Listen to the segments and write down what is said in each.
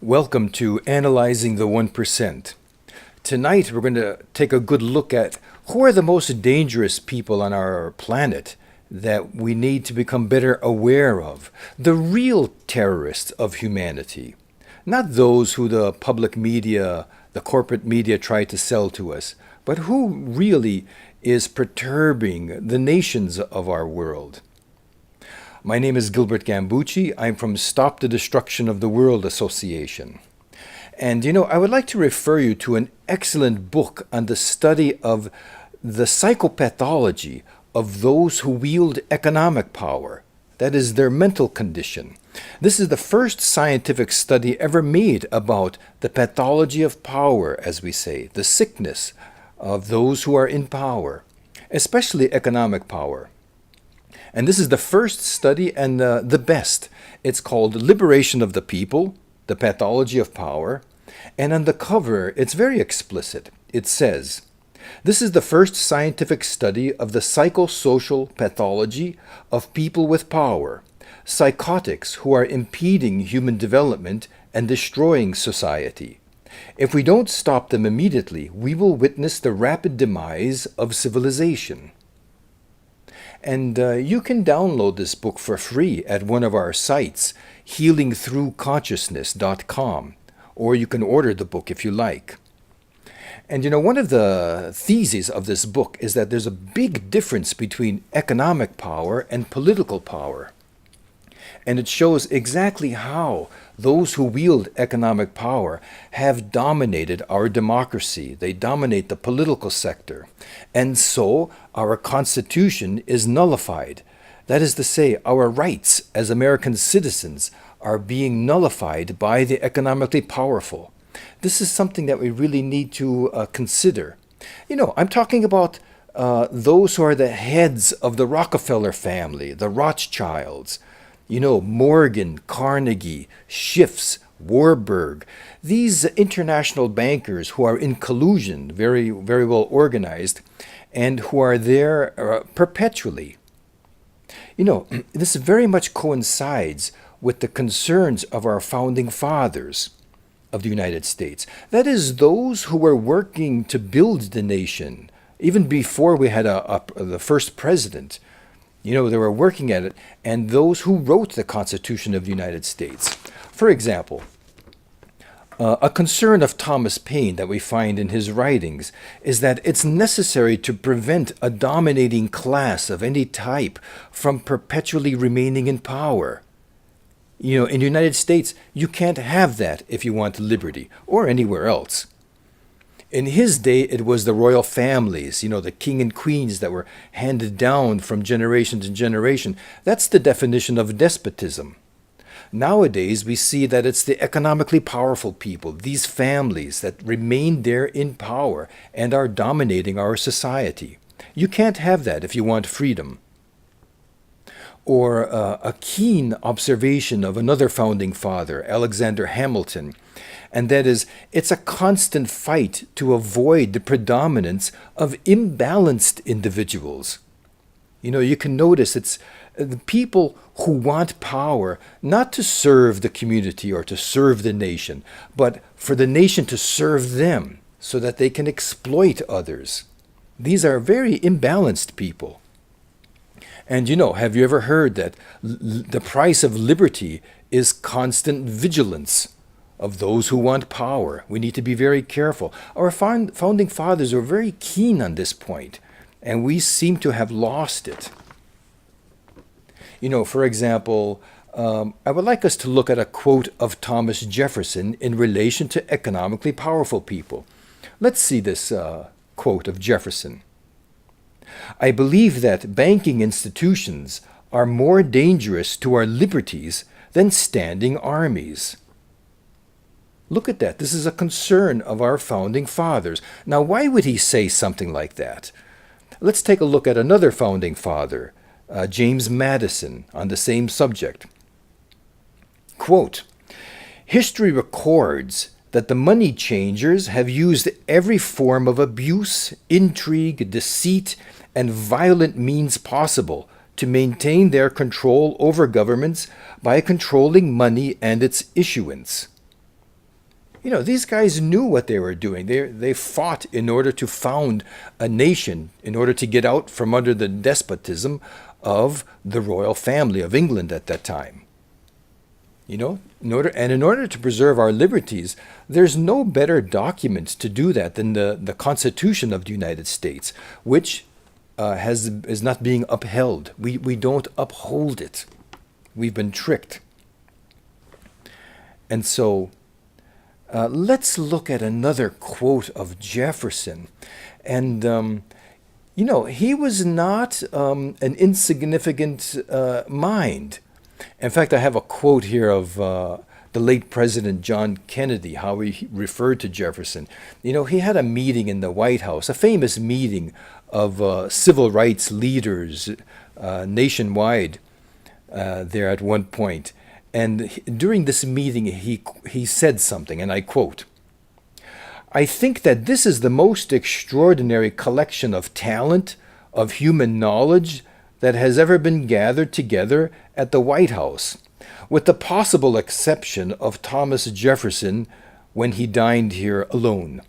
Welcome to Analyzing the 1%. Tonight we're going to take a good look at who are the most dangerous people on our planet that we need to become better aware of. The real terrorists of humanity. Not those who the public media, the corporate media try to sell to us, but who really is perturbing the nations of our world. My name is Gilbert Gambucci. I'm from Stop the Destruction of the World Association. And I would like to refer you to an excellent book on the study of the psycho-pathology of those who wield economic power, that is, their mental condition. This is the first scientific study ever made about the pathology of power, as we say, the sickness of those who are in power, especially economic power. And this is the first study and the best. It's called Liberation of the People, the Pathology of Power. And on the cover, it's very explicit. It says, "This is the first scientific study of the psychosocial pathology of people with power, psychotics who are impeding human development and destroying society. If we don't stop them immediately, we will witness the rapid demise of civilization." And you can download this book for free at one of our sites, healingthroughconsciousness.com, or you can order the book if you like. And one of the theses of this book is that there's a big difference between economic power and political power. And it shows exactly how those who wield economic power have dominated our democracy. They dominate the political sector. And so our Constitution is nullified. That is to say, our rights as American citizens are being nullified by the economically powerful. This is something that we really need to consider. I'm talking about those who are the heads of the Rockefeller family, the Rothschilds, Morgan, Carnegie, Schiff's, Warburg, these international bankers who are in collusion, very, very well organized, and who are there perpetually. This very much coincides with the concerns of our founding fathers of the United States. That is, those who were working to build the nation, even before we had the first president. They were working at it, and those who wrote the Constitution of the United States. For example, a concern of Thomas Paine that we find in his writings is that it's necessary to prevent a dominating class of any type from perpetually remaining in power. In the United States, you can't have that if you want liberty, or anywhere else. In his day, it was the royal families, the king and queens that were handed down from generation to generation. That's the definition of despotism. Nowadays, we see that it's the economically powerful people, these families that remain there in power and are dominating our society. You can't have that if you want freedom. Or a keen observation of another founding father, Alexander Hamilton, and that is, it's a constant fight to avoid the predominance of imbalanced individuals. You can notice it's the people who want power not to serve the community or to serve the nation, but for the nation to serve them so that they can exploit others. These are very imbalanced people. And have you ever heard that the price of liberty is constant vigilance of those who want power? We need to be very careful. Our founding fathers were very keen on this point, and we seem to have lost it. For example, I would like us to look at a quote of Thomas Jefferson in relation to economically powerful people. Let's see this quote of Jefferson. "I believe that banking institutions are more dangerous to our liberties than standing armies." Look at that. This is a concern of our founding fathers. Now, why would he say something like that? Let's take a look at another founding father, James Madison, on the same subject. Quote, "History records that the money changers have used every form of abuse, intrigue, deceit, and violent means possible to maintain their control over governments by controlling money and its issuance." You know, these guys knew what they were doing. They fought in order to found a nation, in order to get out from under the despotism of the royal family of England at that time. You know, in order to preserve our liberties, there's no better document to do that than the Constitution of the United States, which is not being upheld. We don't uphold it. We've been tricked. And so let's look at another quote of Jefferson. And, you know, he was not an insignificant mind. In fact, I have a quote here of the late President John Kennedy, how he referred to Jefferson. You know, he had a meeting in the White House, a famous meeting of civil rights leaders nationwide there at one point. And during this meeting, he said something, and I quote, "I think that this is the most extraordinary collection of talent, of human knowledge, that has ever been gathered together at the White House, with the possible exception of Thomas Jefferson when he dined here alone."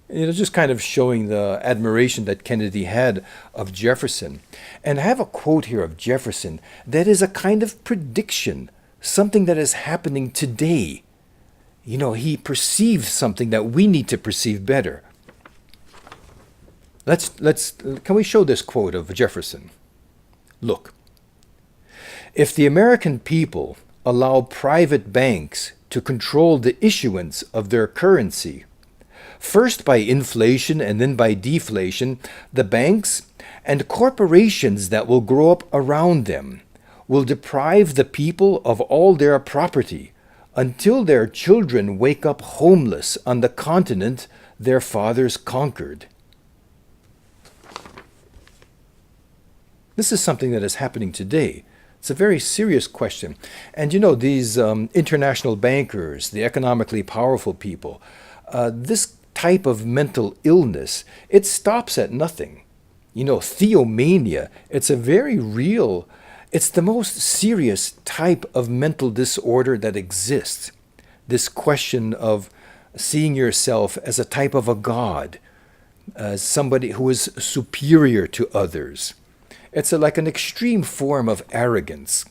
You know, just kind of showing the admiration that Kennedy had of Jefferson. And I have a quote here of Jefferson that is a kind of prediction, something that is happening today. You know, he perceived something that we need to perceive better. Can we show this quote of Jefferson? Look, if the American people allow private banks to control the issuance of their currency, first by inflation and then by deflation, the banks and corporations that will grow up around them will deprive the people of all their property until their children wake up homeless on the continent their fathers conquered. This is something that is happening today. It's a very serious question. And you know, these international bankers, the economically powerful people, this type of mental illness, it stops at nothing. You know, Theomania, it's a very real, it's the most serious type of mental disorder that exists. This question of seeing yourself as a type of a god, as somebody who is superior to others. It's like an extreme form of arrogance.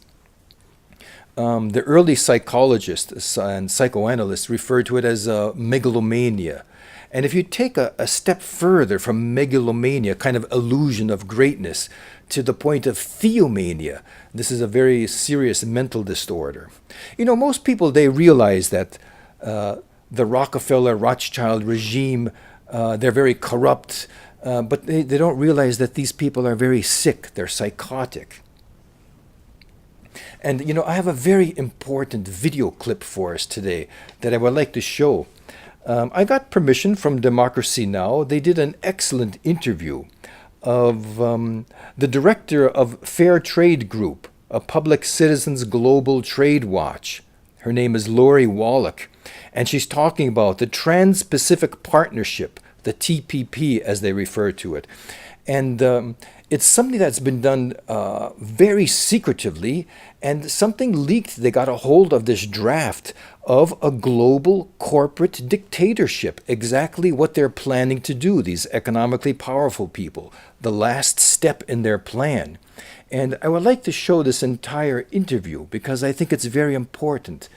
The early psychologists and psychoanalysts referred to it as megalomania. And if you take a step further from megalomania, kind of illusion of greatness, to the point of theomania, this is a very serious mental disorder. You know, most people, they realize that the Rockefeller-Rothschild regime, they're very corrupt, but they don't realize that these people are very sick. They're psychotic. And, you know, I have a very important video clip for us today that I would like to show. I got permission from Democracy Now! They did an excellent interview of the director of Fair Trade Group, a Public Citizens Global Trade Watch. Her name is Lori Wallach, and she's talking about the Trans-Pacific Partnership, the TPP as they refer to it. And it's something that's been done very secretively, and something leaked. They got a hold of this draft of a global corporate dictatorship, exactly what they're planning to do, these economically powerful people, the last step in their plan. And I would like to show this entire interview because I think it's very important.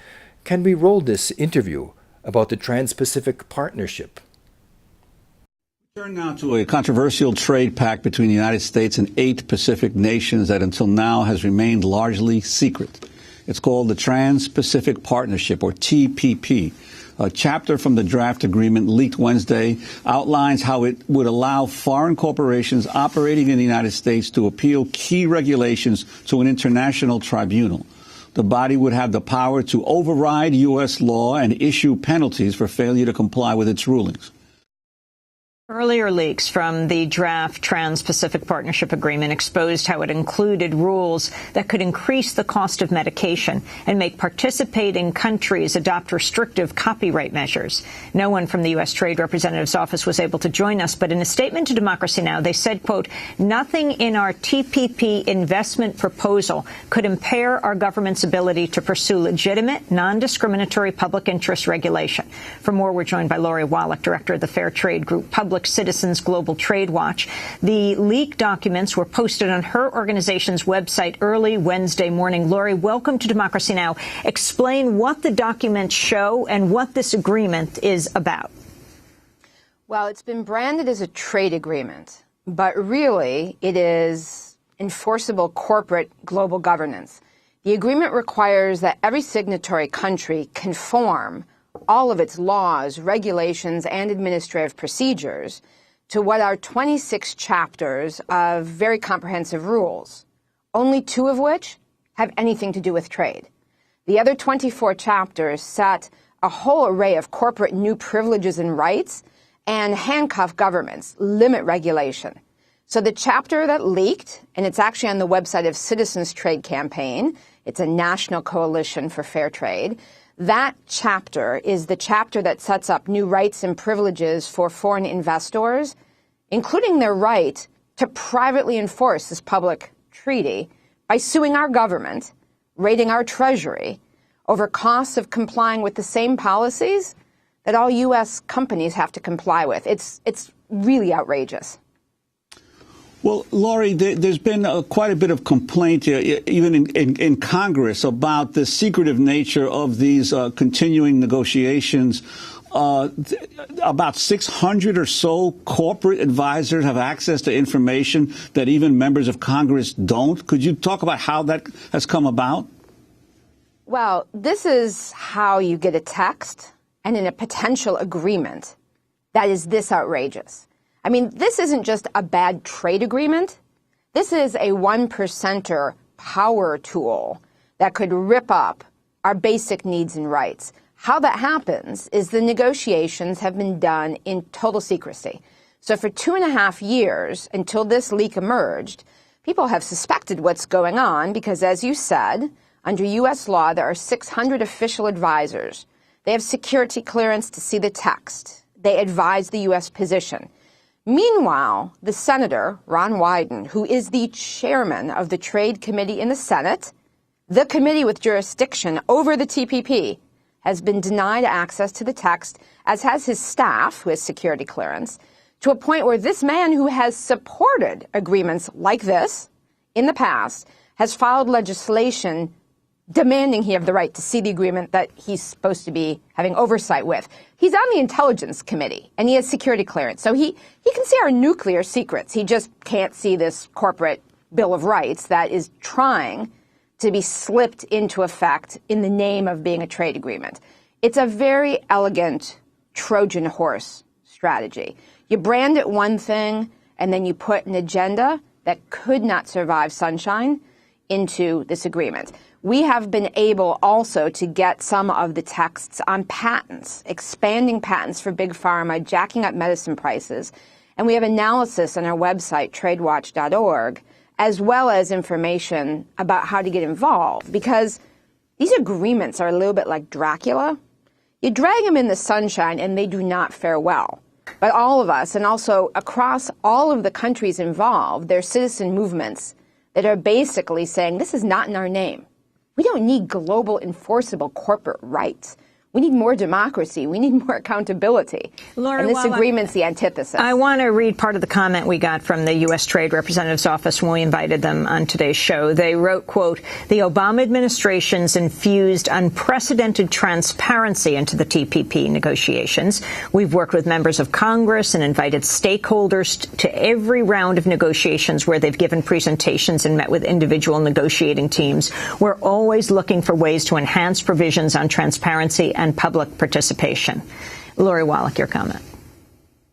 Can we roll this interview about the Trans-Pacific Partnership? Turn now to a controversial trade pact between the United States and 8 Pacific nations that until now has remained largely secret. It's called the Trans-Pacific Partnership, or TPP. A chapter from the draft agreement leaked Wednesday outlines how it would allow foreign corporations operating in the United States to appeal key regulations to an international tribunal. The body would have the power to override U.S. law and issue penalties for failure to comply with its rulings. Earlier leaks from the draft Trans-Pacific Partnership Agreement exposed how it included rules that could increase the cost of medication and make participating countries adopt restrictive copyright measures. No one from the U.S. Trade Representative's office was able to join us, but in a statement to Democracy Now!, they said, quote, "Nothing in our TPP investment proposal could impair our government's ability to pursue legitimate, non-discriminatory public interest regulation." For more, we're joined by Lori Wallach, director of the Fair Trade Group Public Citizens Global Trade Watch. The leaked documents were posted on her organization's website early Wednesday morning. Lori, welcome to Democracy Now! Explain what the documents show and what this agreement is about. Well, it's been branded as a trade agreement, but really it is enforceable corporate global governance. The agreement requires that every signatory country conform all of its laws, regulations, and administrative procedures to what are 26 chapters of very comprehensive rules, only 2 of which have anything to do with trade. The other 24 chapters set a whole array of corporate new privileges and rights and handcuff governments, limit regulation. So the chapter that leaked, and it's actually on the website of Citizens Trade Campaign, it's a national coalition for fair trade, that chapter is the chapter that sets up new rights and privileges for foreign investors, including their right to privately enforce this public treaty by suing our government, raiding our treasury, over costs of complying with the same policies that all U.S. companies have to comply with. It's really outrageous. Well, Lori, there's been quite a bit of complaint, even in Congress, about the secretive nature of these continuing negotiations. About 600 or so corporate advisors have access to information that even members of Congress don't. Could you talk about how that has come about? Well, this is how you get a text and in a potential agreement that is this outrageous. I mean, this isn't just a bad trade agreement. This is a 1%er power tool that could rip up our basic needs and rights. How that happens is the negotiations have been done in total secrecy. So for 2.5 years, until this leak emerged, people have suspected what's going on because, as you said, under U.S. law, there are 600 official advisors. They have security clearance to see the text. They advise the U.S. position. Meanwhile, the Senator, Ron Wyden, who is the chairman of the Trade Committee in the Senate, the committee with jurisdiction over the TPP, has been denied access to the text, as has his staff, who has security clearance, to a point where this man, who has supported agreements like this in the past, has filed legislation demanding he have the right to see the agreement that he's supposed to be having oversight with. He's on the Intelligence Committee, and he has security clearance. So he can see our nuclear secrets. He just can't see this corporate Bill of Rights that is trying to be slipped into effect in the name of being a trade agreement. It's a very elegant Trojan horse strategy. You brand it one thing, and then you put an agenda that could not survive sunshine into this agreement. We have been able also to get some of the texts on patents, expanding patents for big pharma, jacking up medicine prices. And we have analysis on our website, tradewatch.org, as well as information about how to get involved. Because these agreements are a little bit like Dracula. You drag them in the sunshine and they do not fare well. But all of us, and also across all of the countries involved, there are citizen movements that are basically saying this is not in our name. We don't need global enforceable corporate rights. We need more democracy. We need more accountability. Lori, and this agreement's the antithesis. I want to read part of the comment we got from the U.S. Trade Representative's office when we invited them on today's show. They wrote, quote, "The Obama administration's infused unprecedented transparency into the TPP negotiations. We've worked with members of Congress and invited stakeholders to every round of negotiations where they've given presentations and met with individual negotiating teams. We're always looking for ways to enhance provisions on transparency and public participation." Lori Wallach, your comment.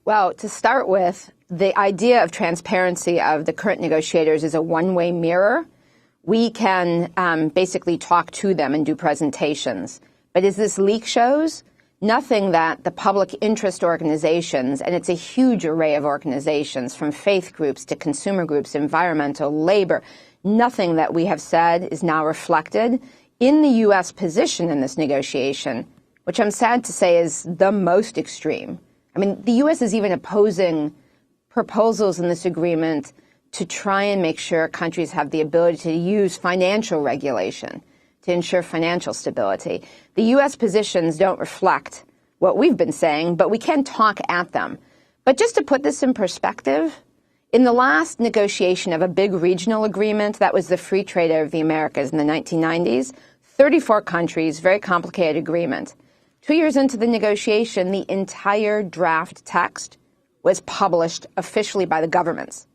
Well, to start with, the idea of transparency of the current negotiators is a one-way mirror. We can basically talk to them and do presentations. But as this leak shows, Nothing that the public interest organizations, and it's a huge array of organizations from faith groups to consumer groups, environmental, labor, nothing that we have said is now reflected in the U.S. position in this negotiation, which I'm sad to say is the most extreme. I mean, the U.S. is even opposing proposals in this agreement to try and make sure countries have the ability to use financial regulation to ensure financial stability. The U.S. positions don't reflect what we've been saying, but we can talk at them. But just to put this in perspective, in the last negotiation of a big regional agreement, that was the Free Trade Area of the Americas in the 1990s, 34 countries, very complicated agreement. 2 years into the negotiation, the entire draft text was published officially by the governments.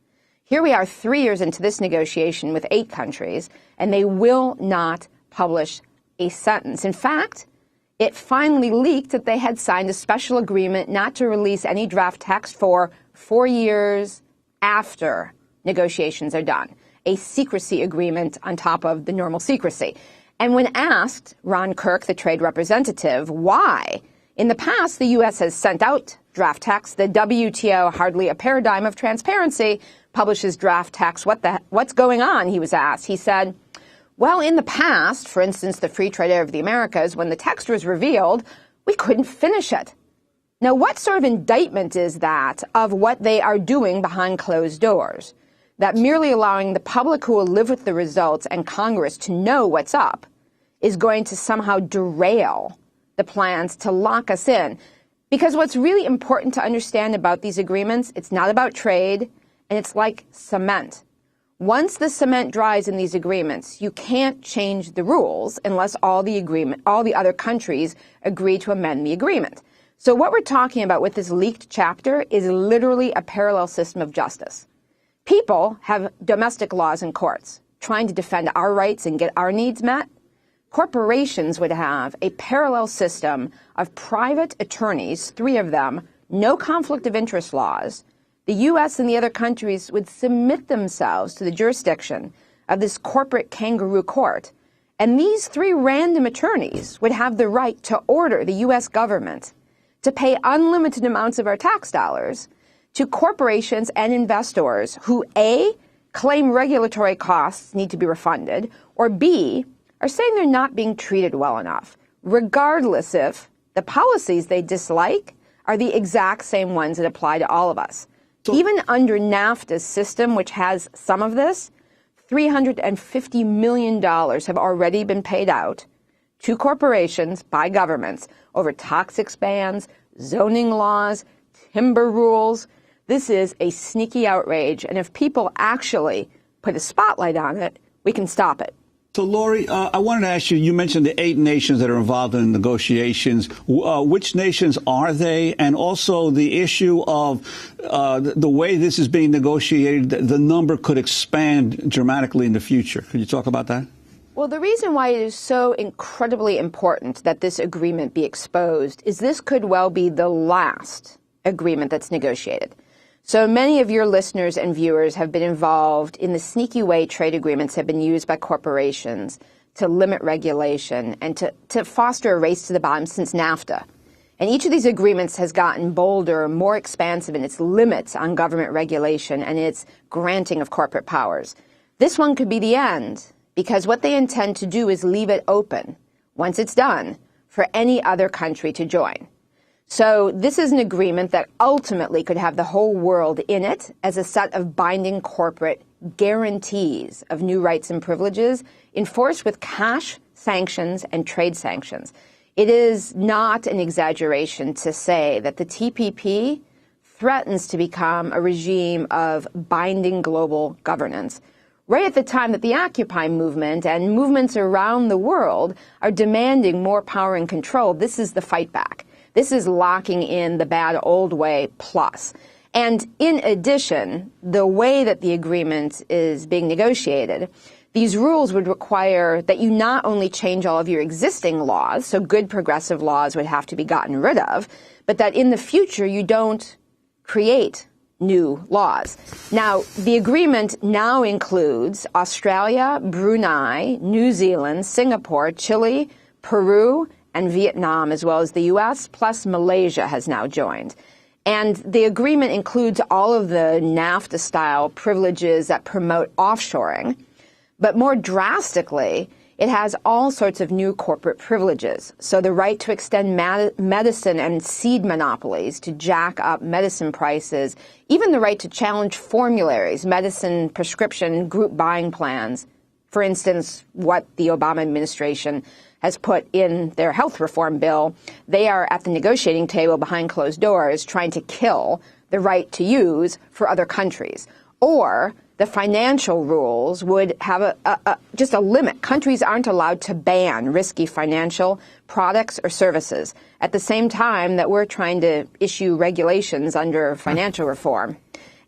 Here we are 3 years into this negotiation with 8 countries, and they will not publish a sentence. In fact, it finally leaked that they had signed a special agreement not to release any draft text for 4 years after negotiations are done. A secrecy agreement on top of the normal secrecy. And when asked, Ron Kirk, the trade representative, why, in the past the U.S. has sent out draft text, the WTO, hardly a paradigm of transparency, publishes draft text. What's going on, he was asked. He said, well, in the past, for instance, the Free Trade Area of the Americas, when the text was revealed, we couldn't finish it. Now, what sort of indictment is that of what they are doing behind closed doors? That merely allowing the public who will live with the results and Congress to know what's up is going to somehow derail the plans to lock us in. Because what's really important to understand about these agreements, it's not about trade, and it's like cement. Once the cement dries in these agreements, you can't change the rules unless all the other countries agree to amend the agreement. So what we're talking about with this leaked chapter is literally a parallel system of justice. People have domestic laws in courts trying to defend our rights and get our needs met. Corporations would have a parallel system of private attorneys, 3 of them, no conflict of interest laws. The U.S. and the other countries would submit themselves to the jurisdiction of this corporate kangaroo court. And these 3 random attorneys would have the right to order the U.S. government to pay unlimited amounts of our tax dollars to corporations and investors who, A, claim regulatory costs need to be refunded, or B, are saying they're not being treated well enough, regardless if the policies they dislike are the exact same ones that apply to all of us. Even under NAFTA's system, which has some of this, $350 million have already been paid out to corporations by governments over toxics bans, zoning laws, timber rules. This is a sneaky outrage, and if people actually put a spotlight on it, we can stop it. So, Lori, I wanted to ask you, you mentioned the 8 nations that are involved in negotiations. Which nations are they? And also the issue of the way this is being negotiated, the number could expand dramatically in the future. Could you talk about that? Well, the reason why it is so incredibly important that this agreement be exposed is this could well be the last agreement that's negotiated. So many of your listeners and viewers have been involved in the sneaky way trade agreements have been used by corporations to limit regulation and to foster a race to the bottom since NAFTA. And each of these agreements has gotten bolder, more expansive in its limits on government regulation and its granting of corporate powers. This one could be the end, because what they intend to do is leave it open, once it's done, for any other country to join. So this is an agreement that ultimately could have the whole world in it as a set of binding corporate guarantees of new rights and privileges enforced with cash sanctions and trade sanctions. It is not an exaggeration to say that the TPP threatens to become a regime of binding global governance, right at the time that the Occupy movement and movements around the world are demanding more power and control. This is the fight back. This is locking in the bad old way plus. And in addition, the way that the agreement is being negotiated, these rules would require that you not only change all of your existing laws, so good progressive laws would have to be gotten rid of, but that in the future you don't create new laws. Now, the agreement now includes Australia, Brunei, New Zealand, Singapore, Chile, Peru, and Vietnam, as well as the U.S., plus Malaysia has now joined. And the agreement includes all of the NAFTA-style privileges that promote offshoring. But more drastically, it has all sorts of new corporate privileges. So the right to extend medicine and seed monopolies to jack up medicine prices, even the right to challenge formularies, medicine prescription group buying plans. For instance, what the Obama administration has put in their health reform bill, they are at the negotiating table behind closed doors trying to kill the right to use for other countries. Or the financial rules would have just a limit. Countries aren't allowed to ban risky financial products or services at the same time that we're trying to issue regulations under financial reform.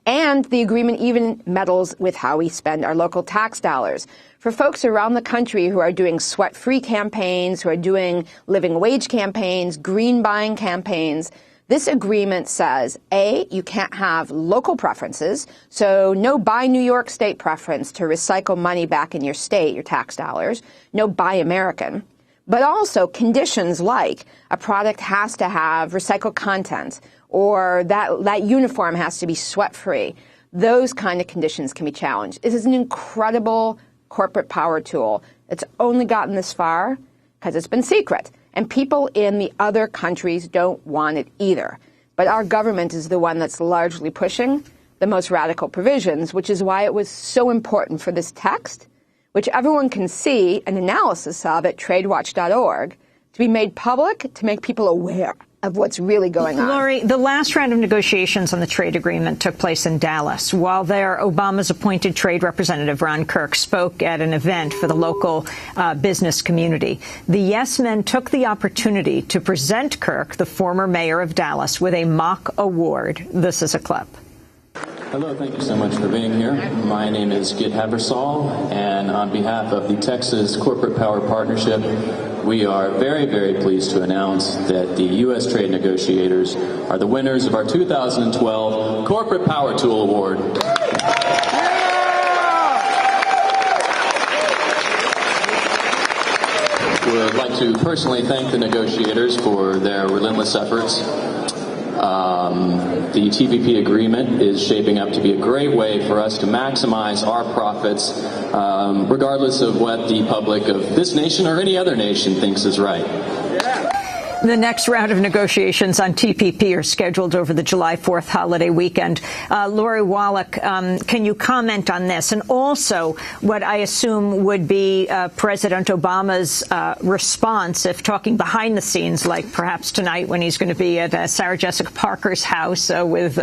And the agreement even meddles with how we spend our local tax dollars. For folks around the country who are doing sweat-free campaigns, who are doing living wage campaigns, green buying campaigns, this agreement says, A, you can't have local preferences, so no Buy New York State preference to recycle money back in your state, your tax dollars, no Buy American, but also conditions like a product has to have recycled content or that uniform has to be sweat-free. Those kind of conditions can be challenged. This is an incredible corporate power tool. It's only gotten this far because it's been secret. And people in the other countries don't want it either. But our government is the one that's largely pushing the most radical provisions, which is why it was so important for this text, which everyone can see an analysis of at tradewatch.org, to be made public, to make people aware of what's really going on. Lori, the last round of negotiations on the trade agreement took place in Dallas. While there, Obama's appointed trade representative, Ron Kirk, spoke at an event for the local business community. The Yes Men took the opportunity to present Kirk, the former mayor of Dallas, with a mock award. This is a clip. Hello, thank you so much for being here. My name is Git Habersol, and on behalf of the Texas Corporate Power Partnership, we are very, very pleased to announce that the U.S. trade negotiators are the winners of our 2012 Corporate Power Tool Award. We would like to personally thank the negotiators for their relentless efforts. The TPP agreement is shaping up to be a great way for us to maximize our profits, regardless of what the public of this nation or any other nation thinks is right. The next round of negotiations on TPP are scheduled over the July 4th holiday weekend. Lori Wallach, can you comment on this? And also what I assume would be President Obama's response, if talking behind the scenes, like perhaps tonight when he's going to be at Sarah Jessica Parker's house with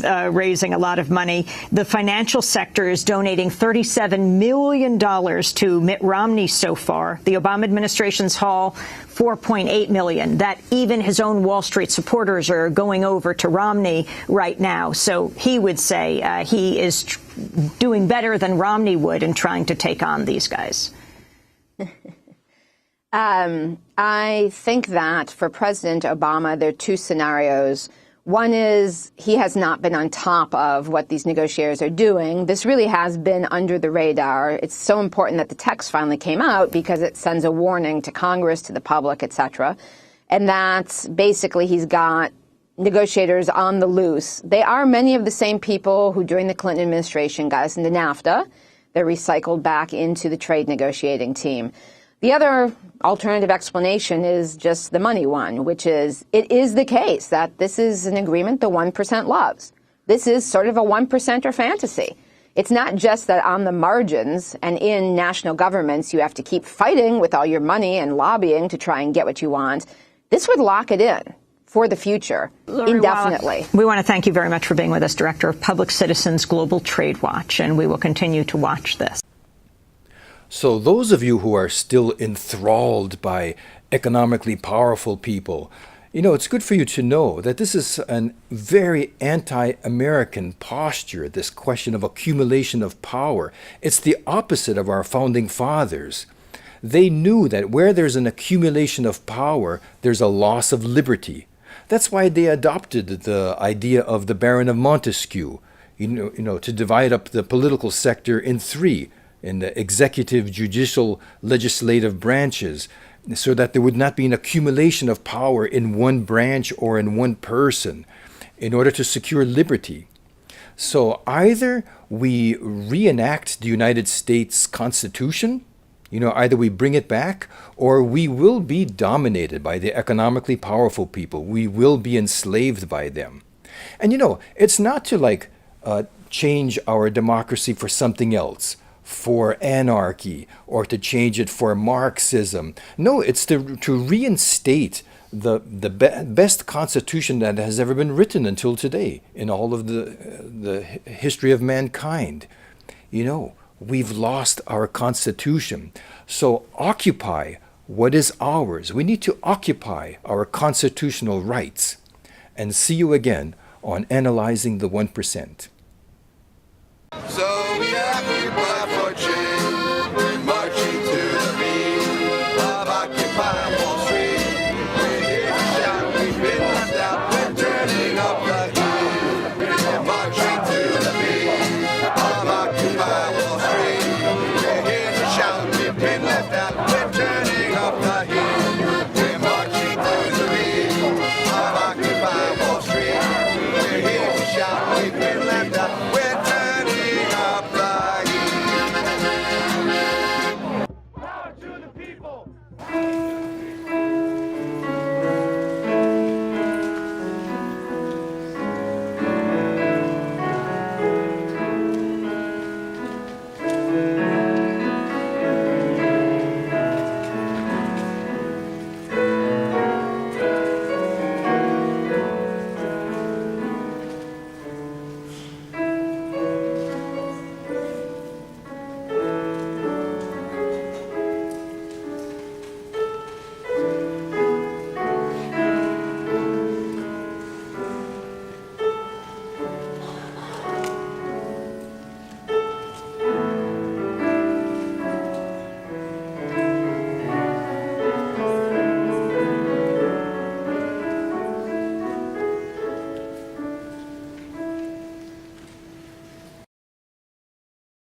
raising a lot of money. The financial sector is donating $37 million to Mitt Romney so far. The Obama administration's haul, $4.8 million. That even his own Wall Street supporters are going over to Romney right now. So he would say he is doing better than Romney would in trying to take on these guys. I think that for President Obama, there are two scenarios. One is he has not been on top of what these negotiators are doing. This really has been under the radar. It's so important that the text finally came out because it sends a warning to Congress, to the public, et cetera. And that's basically he's got negotiators on the loose. They are many of the same people who during the Clinton administration got us into NAFTA. They're recycled back into the trade negotiating team. The other alternative explanation is just the money one, which is it is the case that this is an agreement the 1% loves. This is sort of a 1%er fantasy. It's not just that on the margins and in national governments you have to keep fighting with all your money and lobbying to try and get what you want. This would lock it in for the future indefinitely. We want to thank you very much for being with us, Director of Public Citizens Global Trade Watch, and we will continue to watch this. So those of you who are still enthralled by economically powerful people, it's good for you to know that this is a very anti-American posture, this question of accumulation of power. It's the opposite of our founding fathers. They knew that where there's an accumulation of power, there's a loss of liberty. That's why they adopted the idea of the Baron of Montesquieu, to divide up the political sector in three, in the executive, judicial, legislative branches, so that there would not be an accumulation of power in one branch or in one person in order to secure liberty. So either we reenact the United States Constitution, either we bring it back, or we will be dominated by the economically powerful people. We will be enslaved by them. And it's not to change our democracy for something else, for anarchy, or to change it for Marxism. No, it's to reinstate the best constitution that has ever been written until today in all of the history of mankind. We've lost our constitution. So occupy what is ours. We need to occupy our constitutional rights. And see you again on Analyzing the 1%. So we occupy for change, marching to the beat of Occupy.